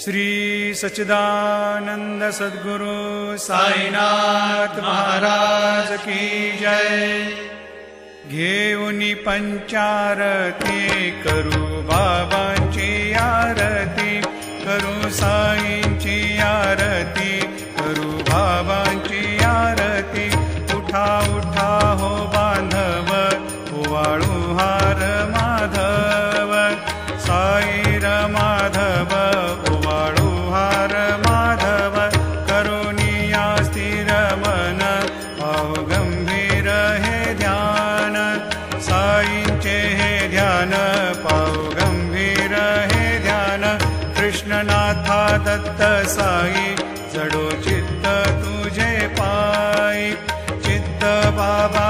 श्री सच्चिदानंद सद्गुरु साईनाथ महाराज की जय। घेऊनी पंचारती करू बाबांची आरती, करू साईंची आरती, करू बाबांची आरती। उठा उठा हो बांधव, ओवाळू हार माधव, साईर माधव ओवाळू हार माधव। करुणिया स्थिर मन पाहु गंभीर हे ध्यान, साईंचे हे ध्यान पाहु गंभीर हे ध्यान। कृष्णनाथा दत्त साई जडो चित्त तुझे पायी, चित्त बाबा